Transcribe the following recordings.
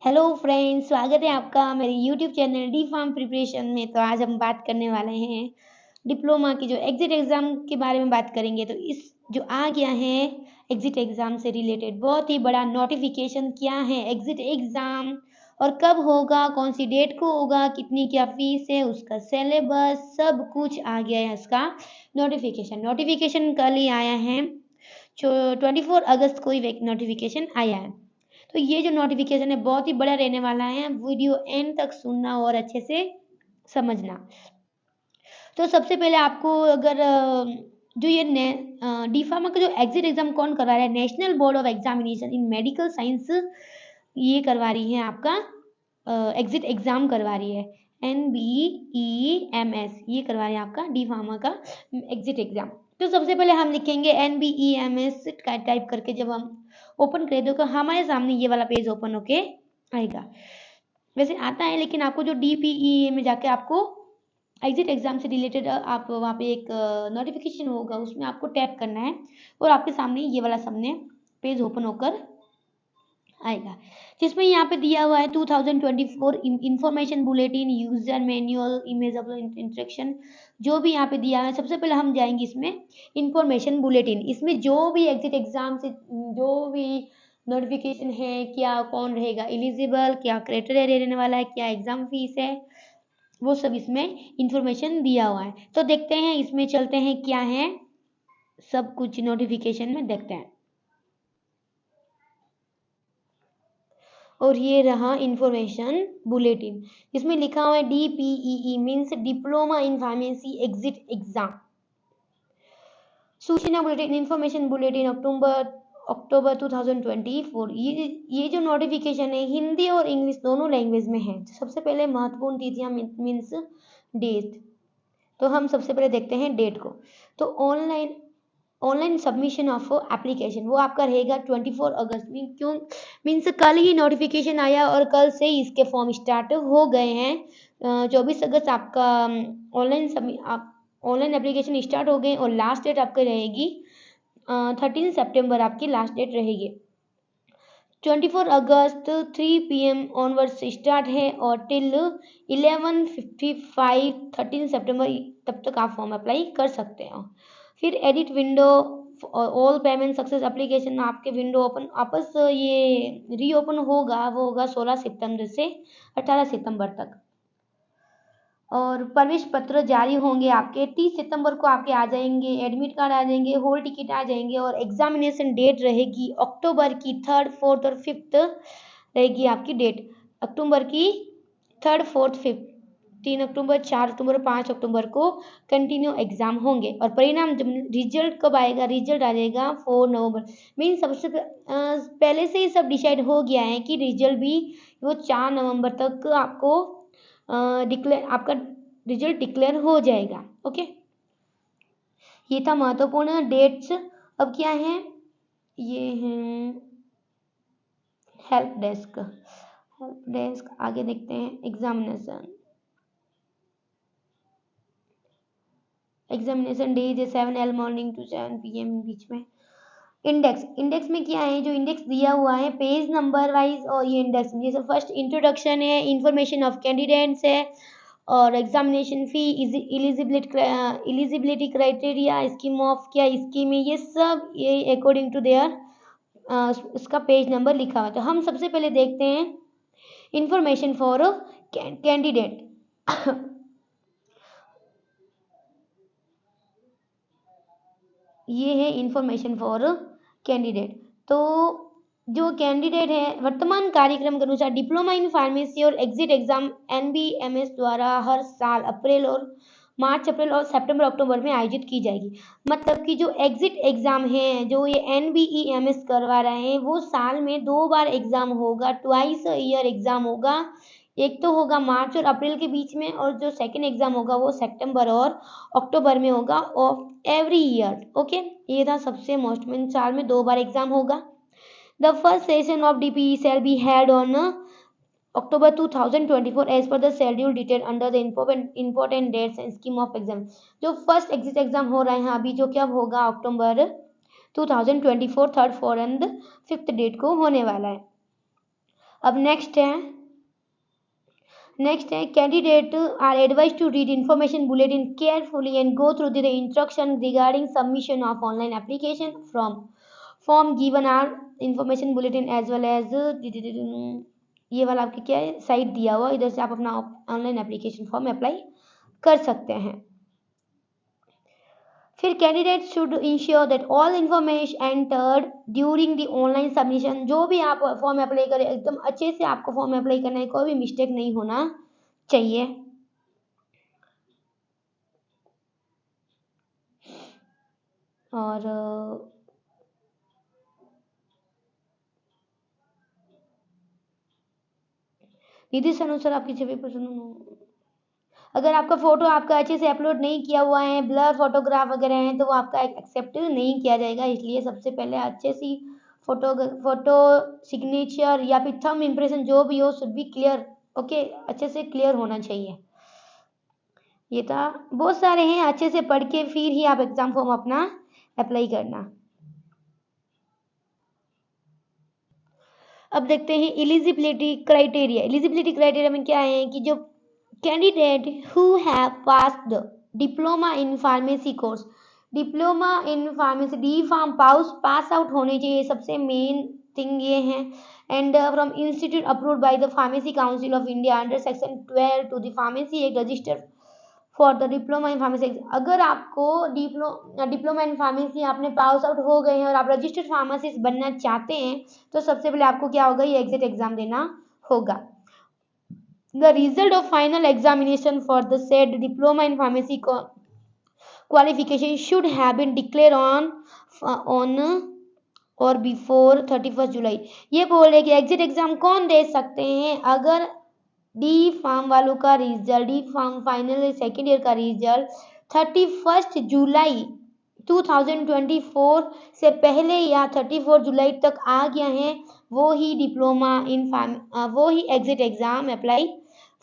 Hello friends, स्वागत है आपका मेरे YouTube channel D pharm preparation में। तो आज हम बात करने वाले हैं डिप्लोमा की जो एग्जिट एग्ज़ाम के बारे में बात करेंगे। तो इस जो आ गया है एग्जिट एग्ज़ाम से रिलेटेड बहुत ही बड़ा नोटिफिकेशन क्या है एग्जिट एग्ज़ाम और कब होगा, कौन सी डेट को होगा, कितनी क्या फीस है, उसका सिलेबस सब कुछ आ गया है। इसका नोटिफिकेशन कल ही आया है, 24 अगस्त को ही नोटिफिकेशन आया है। तो ये जो नोटिफिकेशन है बहुत ही बड़ा रहने वाला है, वीडियो एंड तक सुनना और अच्छे से समझना। तो सबसे पहले आपको अगर जो ये डी फार्मा का जो एग्जिट एग्जाम कौन करवा रहा है, national board of examination in medical science ये करवा रही है, आपका एग्जिट एग्जाम करवा रही है। NBEMS ये करवा रही है आपका डी फार्मा का एग्जिट एग्जाम। तो सबसे पहले हम लिखेंगे NBEMS टाइप करके जब हम ओपन करें तो हमारे सामने ये वाला पेज ओपन होके आएगा। वैसे आता है, लेकिन आपको जो DPE में जाके आपको एग्जिट एग्जाम से रिलेटेड आप वहाँ पे एक नोटिफिकेशन होगा, उसमें आपको टैप करना है और आपके सामने ये वाला सामने पेज ओपन होकर आएगा, जिसमें यहाँ पे दिया हुआ है 2024 information bulletin, user manual, image upload instruction, जो भी यहाँ पे दिया है। सबसे पहले हम जाएंगे इसमें इंफॉर्मेशन बुलेटिन। इसमें जो भी एग्जिट एग्जाम से जो भी नोटिफिकेशन है, क्या कौन रहेगा एलिजिबल, क्या क्राइटेरिया रहने वाला है, क्या एग्जाम फीस है, वो सब इसमें इंफॉर्मेशन दिया हुआ है। तो देखते हैं, इसमें चलते हैं क्या है सब कुछ नोटिफिकेशन में देखते हैं। और ये रहा इंफॉर्मेशन बुलेटिन, इसमें लिखा हुआ है DPEE means diploma in pharmacy exit exam. सूचना बुलेटिन, इंफॉर्मेशन बुलेटिन अक्टूबर 2024। ये जो नोटिफिकेशन है हिंदी और इंग्लिश दोनों लैंग्वेज में है। सबसे पहले महत्वपूर्ण तिथियां मीन्स डेट। तो हम सबसे पहले देखते हैं डेट को। तो ऑनलाइन सबमिशन ऑफ एप्लीकेशन वो आपका रहेगा 24 अगस्त में। क्यों मीन्स कल ही नोटिफिकेशन आया और कल से ही इसके फॉर्म स्टार्ट हो गए हैं। 24 अगस्त आपका ऑनलाइन एप्लीकेशन स्टार्ट हो गए और लास्ट डेट आपकी रहेगी 13 सितंबर आपकी लास्ट डेट रहेगी। 24 अगस्त 3 PM ऑनवर्ड्स स्टार्ट है और टिल 11:55 13 सितंबर तब तक आप फॉर्म अप्लाई कर सकते हो। फिर edit window all payment success application, आपके विंडो ओपन वापस ये रीओपन होगा, वो होगा 16 सितंबर से 18 सितंबर तक। और प्रवेश पत्र जारी होंगे आपके 30 सितंबर को आपके आ जाएंगे, एडमिट कार्ड आ जाएंगे, हॉल टिकट आ जाएंगे और एग्जामिनेशन डेट रहेगी अक्टूबर की 3rd 4th और 5th रहेगी आपकी डेट। अक्टूबर की 3rd 4th 5th 3 अक्टूबर 4 अक्टूबर 5 अक्टूबर को कंटिन्यू एग्जाम होंगे। और परिणाम जब रिजल्ट कब आएगा, रिजल्ट आ जाएगा 4 नवंबर। मीन सबसे पहले से ही सब डिसाइड हो गया है कि रिजल्ट भी वो 4 नवंबर तक आपको आपका रिजल्ट डिक्लेयर हो जाएगा। ओके, ये था महत्वपूर्ण डेट्स। अब क्या है, ये है हेल्प डेस्क आगे देखते हैं। Examination day is 7 AM morning to 7 PM बीच में। इंडेक्स में क्या है, जो इंडेक्स दिया हुआ है पेज नंबर वाइज, और ये इंडेक्स जैसे फर्स्ट इंट्रोडक्शन है, इंफॉर्मेशन ऑफ कैंडिडेट्स है, और examination fee, eligibility criteria, scheme of क्या स्कीम है, ये सब ये अकॉर्डिंग टू देयर इसका पेज नंबर लिखा हुआ है। तो हम सबसे पहले देखते हैं इंफॉर्मेशन फॉर कैंडिडेट। ये है इंफॉर्मेशन फॉर कैंडिडेट। तो जो कैंडिडेट है वर्तमान कार्यक्रम के अनुसार डिप्लोमा इन फार्मेसी और एग्जिट एग्जाम NBMS द्वारा हर साल अप्रैल और सितंबर अक्टूबर में आयोजित की जाएगी। मतलब कि जो एग्जिट एग्जाम है जो ये NBEMS करवा रहे हैं वो साल में 2 बार एग्जाम होगा, ट्वाइस ईयर एग्जाम होगा। एक तो होगा मार्च और अप्रैल के बीच में, और जो सेकंड एग्जाम होगा वो सितंबर और अक्टूबर में होगा ऑफ एवरी ईयर। ओके, ये था सबसे मोस्ट मीन साल में 2 बार एग्जाम होगा। The first session of DPE shall be held on October 2024 as per the schedule detailed under the important dates and scheme of exam। जो फर्स्ट एग्जिट एग्जाम हो रहा है अभी, जो क्या होगा अक्टूबर 2024 3rd 4th and 5th date को होने वाला है। अब नेक्स्ट है candidate are advise to read information bulletin carefully and go through the instruction regarding submission of online application from form given are information bulletin as well as ये वाला आपके क्या है साइट दिया हुआ, इधर से आप अपना ऑनलाइन एप्लीकेशन फॉर्म अप्लाई कर सकते हैं। फिर candidate should ensure that all information entered during the online submission, जो भी आप फॉर्म अप्लाई करें एकदम अच्छे से आपको फॉर्म अप्लाई करना है, कोई भी मिस्टेक नहीं होना चाहिए। और निर्देश अनुसार आपकी छवि पर अगर आपका फोटो आपका अच्छे से अपलोड नहीं किया हुआ है, ब्लर फोटोग्राफ वगैरह हैं, तो वो आपका एक्सेप्ट नहीं किया जाएगा। इसलिए सबसे पहले अच्छे सी फोटो सिग्नेचर या फिर थंब इम्प्रेशन जो भी हो शुड बी क्लियर, ओके, अच्छे से क्लियर होना चाहिए। ये था, बहुत सारे हैं, अच्छे से पढ़ के फिर ही आप एग्जाम फॉर्म अपना अप्लाई करना। अब देखते हैं एलिजिबिलिटी क्राइटेरिया। एलिजिबिलिटी क्राइटेरिया में क्या है कि जो candidate who have passed diploma in pharmacy course, diploma in pharmacy D pharm pass out होने चाहिए, सबसे मेन थिंग ये है। And from institute approved by the pharmacy council of India under section 12 to the pharmacy act registered for the diploma in pharmacy. अगर आपको diploma in pharmacy आपने pass out हो गए हैं और आप रजिस्टर्ड फार्मासिस्ट बनना चाहते हैं, तो सबसे पहले आपको क्या होगा, ये एग्जिट एग्जाम देना होगा। The result of final examination for the said diploma in pharmacy qualification should have been declared on or before 31st जुलाई। ये बोल रहे कि एग्जिट एग्जाम कौन दे सकते हैं, अगर डी फार्म वालों का result, D pharm final second year का रिजल्ट 31 जुलाई 2024 से पहले या 34 जुलाई तक आ गया है, वो ही डिप्लोमा इन वो ही एग्जिट एग्जाम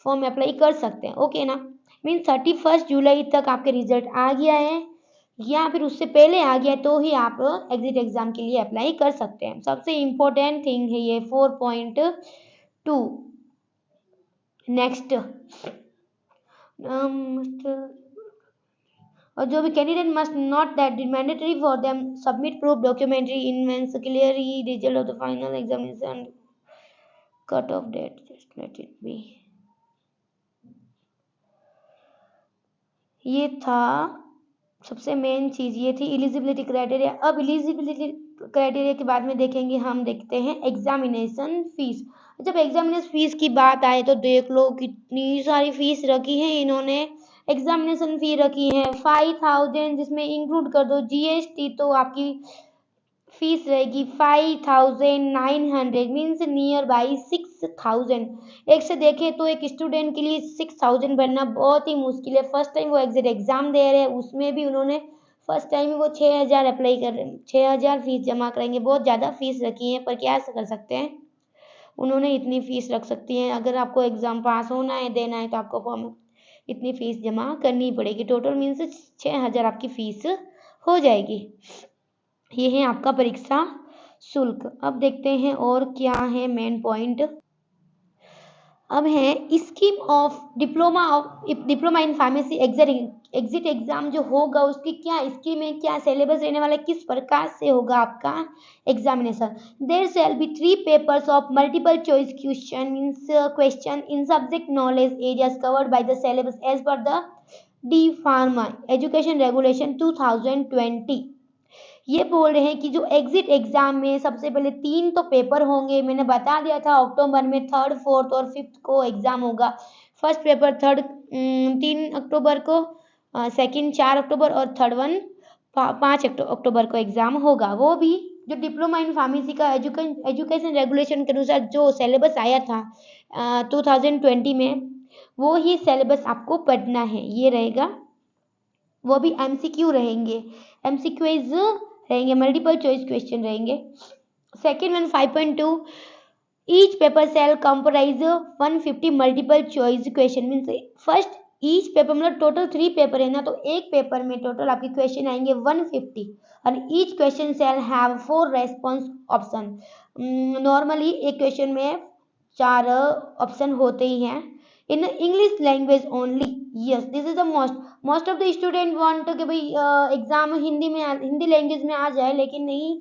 फॉर्म अप्लाई कर सकते हैं, ओके ना। मीन 31 जुलाई तक आपके रिजल्ट आ गया है या फिर उससे पहले आ गया तो ही आप एग्जिट एग्जाम के लिए अप्लाई कर सकते हैं। सबसे इम्पोर्टेंट थिंग है ये 4.2। नेक्स्ट, और जो भी candidate must not that mandatory for them submit proof documentary evidence clearly result of the final examination cut off date, just let it be. ये था सबसे मेन चीज, ये थी एलिजिबिलिटी क्राइटेरिया। अब एलिजिबिलिटी क्राइटेरिया के बाद में देखेंगे, हम देखते हैं एग्जामिनेशन फीस। जब एग्जामिनेशन फीस की बात आए तो देख लो कितनी सारी फीस रखी है इन्होंने। एग्जामिनेशन फी रखी है 5000, जिसमें इंक्लूड कर दो जीएसटी, तो आपकी फीस रहेगी 5900, मीन्स नियर बाई 6000। एक से देखें तो एक स्टूडेंट के लिए 6000 भरना बहुत ही मुश्किल है। फर्स्ट टाइम वो एग्जिट एग्जाम दे रहे हैं, उसमें भी उन्होंने फर्स्ट टाइम वो 6000 अप्लाई कर रहे हैं, 6000 फीस जमा करेंगे। बहुत ज़्यादा फीस रखी है, पर क्या कर सकते हैं, उन्होंने इतनी फीस रख सकती हैं। अगर आपको एग्जाम पास होना है, देना है, तो आपको फॉर्म इतनी फीस जमा करनी पड़ेगी। टोटल मीन्स 6000 आपकी फीस हो जाएगी। ये है आपका परीक्षा शुल्क। अब देखते हैं और क्या है मेन पॉइंट। अब है scheme of diploma in pharmacy exit exam जो होगा उसकी क्या स्कीम है, क्या सिलेबस रहने वाला है, किस प्रकार से होगा आपका examination. There shall be 3 papers of multiple choice question in subject knowledge areas covered by the syllabus as per the D pharma education regulation 2020। ये बोल रहे हैं कि जो एग्जिट एग्जाम में सबसे पहले 3 तो पेपर होंगे, मैंने बता दिया था अक्टूबर में 3rd 4th और 5th को एग्जाम होगा। फर्स्ट पेपर 3 अक्टूबर को, सेकंड 4 अक्टूबर और थर्ड वन 5 अक्टूबर को एग्जाम होगा। वो भी जो डिप्लोमा इन फार्मेसी का एजुकेशन रेगुलेशन के अनुसार जो सिलेबस आया था 2020 में, वो ही सिलेबस आपको पढ़ना है, ये रहेगा। वो भी एमसीक्यू रहेंगे, एमसीक्यूज रहेंगे, मल्टीपल चॉइस क्वेश्चन रहेंगे। Second one 5.2 each paper shall comprise 150 multiple choice question. Means first each paper मतलब टोटल 3 पेपर है ना, तो एक पेपर में टोटल आपके क्वेश्चन आएंगे 150 और each question shall have 4 response option. Normally एक क्वेश्चन में 4 ऑप्शन होते ही हैं। In English language only, yes this is the most of the student want कि भाई एग्जाम हिंदी लैंग्वेज में आ जाए, लेकिन नहीं,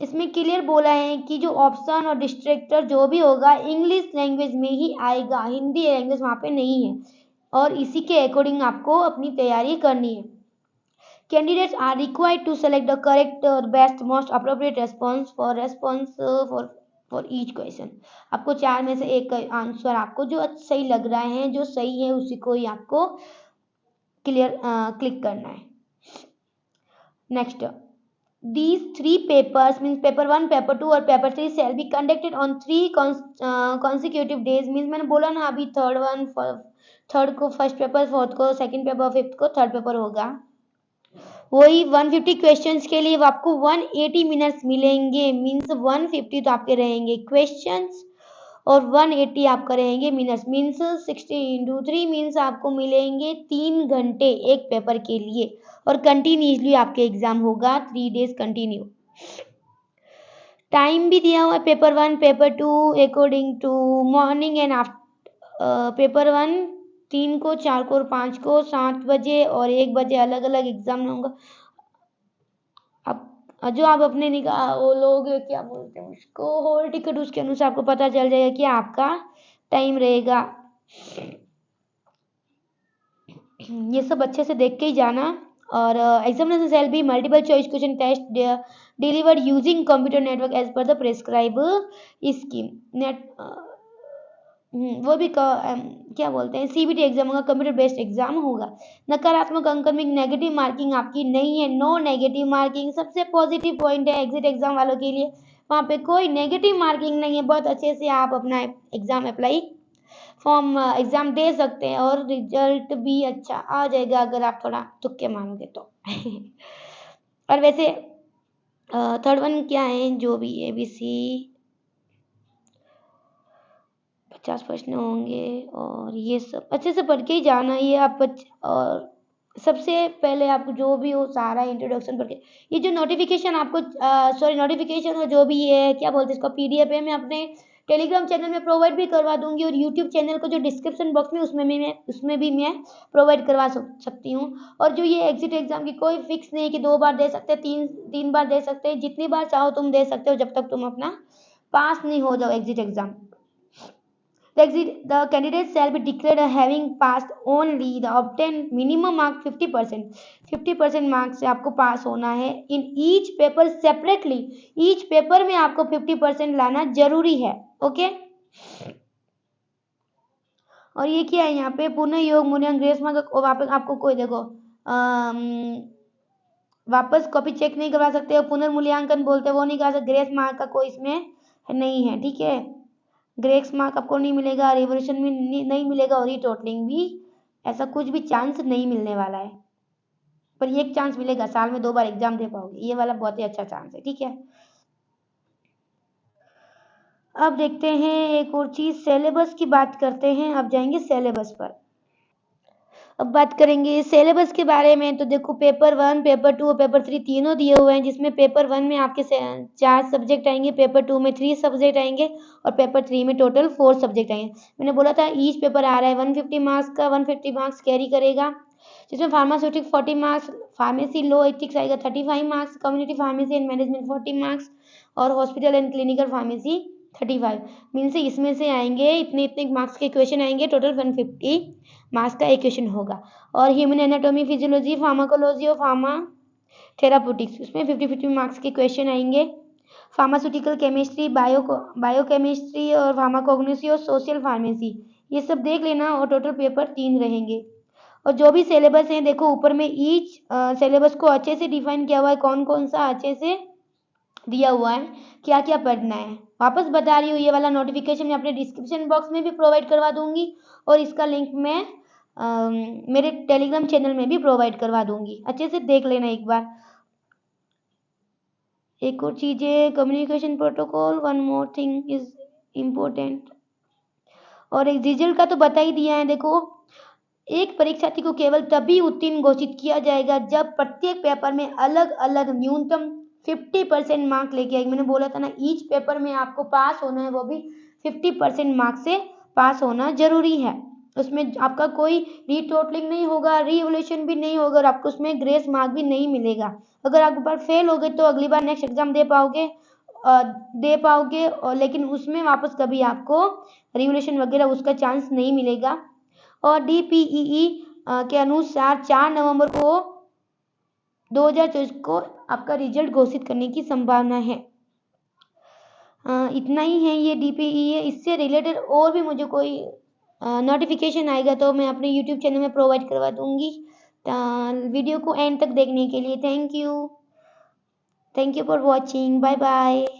इसमें क्लियर बोला है कि जो ऑप्शन और डिस्ट्रैक्टर जो भी होगा इंग्लिश लैंग्वेज में ही आएगा, हिंदी लैंग्वेज वहाँ पे नहीं है, और इसी के अकॉर्डिंग आपको अपनी तैयारी करनी है। Candidates are required to select the correct or best most appropriate response for each question. आपको 4 में से एक आंसर आपको जो सही लग रहा है, जो सही है, उसी को ही आपको क्लिक करना है। Next, these 3 papers means paper 1, paper 2 और paper 3 shall be conducted on 3 consecutive days। means मैंने बोला ना अभी थर्ड को फर्स्ट पेपर, फोर्थ को सेकंड पेपर, फिफ्थ को थर्ड पेपर होगा। वही 150 क्वेश्चंस के लिए आपको 180 मिनट्स मिलेंगे, मीन्स 150 तो आपके रहेंगे क्वेश्चंस और 180 आपका रहेंगे मिनट्स, मीन्स 60 × 3 मीन्स आपको मिलेंगे 3 घंटे एक पेपर के लिए, और कंटिन्यूसली आपके एग्जाम होगा 3 डेज कंटिन्यू। टाइम भी दिया हुआ है paper 1 paper 2 according to morning and after. Paper 1 3 को, 4 को और 5 को 7 बजे और 1 बजे अलग अलग एग्जाम होगा। अब जो आप अपने वो लोग क्या बोलते हैं उसको, हॉल टिकट, उसके अनुसार आपको पता चल जाएगा कि आपका टाइम रहेगा। ये सब अच्छे से देख के ही जाना। और examination shall be multiple choice question test delivered using computer network as per the prescribe scheme. वो भी क्या बोलते हैं, सीबीटी एग्जाम होगा, कंप्यूटर बेस्ड एग्जाम होगा। नकारात्मक अंकन में नेगेटिव मार्किंग आपकी नहीं है, नो नेगेटिव मार्किंग। सबसे पॉजिटिव पॉइंट है एग्जिट एग्जाम वालों के लिए, वहाँ पे कोई नेगेटिव मार्किंग नहीं है। बहुत अच्छे से आप अपना एग्जाम अप्लाई फॉर्म एग्जाम दे सकते हैं और रिजल्ट भी अच्छा आ जाएगा अगर आप थोड़ा तुक्के मारोगे तो। और वैसे थर्ड वन क्या है, जो भी ABC 50 प्रश्न होंगे, और ये सब अच्छे से पढ़ के ही जाना। ये आप और सबसे पहले आप जो भी हो सारा इंट्रोडक्शन पढ़ के, ये जो नोटिफिकेशन आपको नोटिफिकेशन हो जो भी है क्या बोलते हैं इसको, PDF है, मैं अपने टेलीग्राम चैनल में प्रोवाइड भी करवा दूंगी, और यूट्यूब चैनल को जो डिस्क्रिप्शन बॉक्स में उसमें भी मैं प्रोवाइड करवा सकती हूँ। और जो ये एग्जिट एग्जाम की कोई फिक्स नहीं कि 2 बार दे सकते, तीन बार दे सकते, जितनी बार चाहो तुम दे सकते हो, जब तक तुम अपना पास नहीं हो जाओ exit exam. The candidate shall be declared having passed only the obtained minimum mark 50%। 50% marks से आपको पास होना है। In each paper separately, each paper में आपको 50% लाना जरूरी है। ओके, और ये क्या है यहाँ पे, पुनः योग मूल्यांकन ग्रेस मार्क, आपको कोई देखो वापस कॉपी चेक नहीं करवा सकते हो, पुनर्मूल्यांकन बोलते हैं वो नहीं करा सकते, ग्रेस मार्क का कोई इसमें नहीं है, ठीक है। ग्रेस मार्क आपको नहीं मिलेगा, रिवोल्यूशन में नहीं मिलेगा, और रीटोटलिंग भी ऐसा कुछ भी चांस नहीं मिलने वाला है। पर एक चांस मिलेगा, साल में 2 बार एग्जाम दे पाओगे, ये वाला बहुत ही अच्छा चांस है, ठीक है। अब देखते हैं एक और चीज, सिलेबस की बात करते हैं। अब जाएंगे सिलेबस पर। अब बात करेंगे सिलेबस के बारे में। तो देखो पेपर 1 पेपर 2 और पेपर 3 तीनों दिए हुए हैं, जिसमें पेपर 1 में आपके 4 सब्जेक्ट आएंगे, पेपर 2 में 3 सब्जेक्ट आएंगे, और पेपर 3 में टोटल 4 सब्जेक्ट आएंगे। मैंने बोला था ईच पेपर आ रहा है 150 मार्क्स का, 150 मार्क्स कैरी करेगा, जिसमें pharmaceutic 40 marks, pharmacy law ethics आएगा 35 marks, community pharmacy and management 40 marks, और hospital and clinical pharmacy 35। Mean से इसमें से आएंगे इतने मार्क्स के क्वेश्चन आएंगे, टोटल 150 मार्क्स का एक क्वेश्चन होगा। और ह्यूमन एनाटॉमी, फिजियोलॉजी, फार्माकोलॉजी और फार्मा थेराप्यूटिक्स, उसमें 50-50 मार्क्स के क्वेश्चन आएंगे। फार्मास्यूटिकल केमिस्ट्री, बायोकेमिस्ट्री और फार्माकोग्नोसी और सोशल फार्मेसी, ये सब देख लेना, और टोटल पेपर 3 रहेंगे। और जो भी सिलेबस है देखो ऊपर में ईच सिलेबस को अच्छे से डिफाइन किया हुआ है, कौन कौन सा अच्छे से दिया हुआ है, क्या क्या पढ़ना है। वापस बता रही हूँ, ये वाला नोटिफिकेशन मैं अपने डिस्क्रिप्शन बॉक्स में भी प्रोवाइड करवा दूंगी, और इसका लिंक मैं मेरे टेलीग्राम चैनल में भी प्रोवाइड करवा दूंगी, अच्छे से देख लेना एक बार। एक और चीज है communication protocol, one more thing is important. और एक रिजल्ट का तो बता ही दिया है। देखो एक परीक्षार्थी को केवल तभी उत्तीर्ण घोषित किया जाएगा जब प्रत्येक पेपर में अलग अलग न्यूनतम 50% मार्क लेके आएगी। मैंने बोला था ना ईच पेपर में आपको पास होना है, वो भी 50% मार्क्स से पास होना जरूरी है। उसमें आपका कोई रीटोटलिंग नहीं होगा, रीवैल्यूएशन भी नहीं होगा और आपको उसमें ग्रेस मार्क भी नहीं मिलेगा। अगर आप एक बार फेल हो गए तो अगली बार नेक्स्ट एग्जाम दे पाओगे और लेकिन उसमें वापस कभी आपको रिवैल्यूएशन वगैरह उसका चांस नहीं मिलेगा। और DPEE के अनुसार 4 नवंबर को 2024 को आपका रिजल्ट घोषित करने की संभावना है। इतना ही है ये DPEE। इससे रिलेटेड और भी मुझे कोई नोटिफिकेशन आएगा तो मैं अपने YouTube चैनल में प्रोवाइड करवा दूंगी। वीडियो को एंड तक देखने के लिए thank you for watching. Bye bye.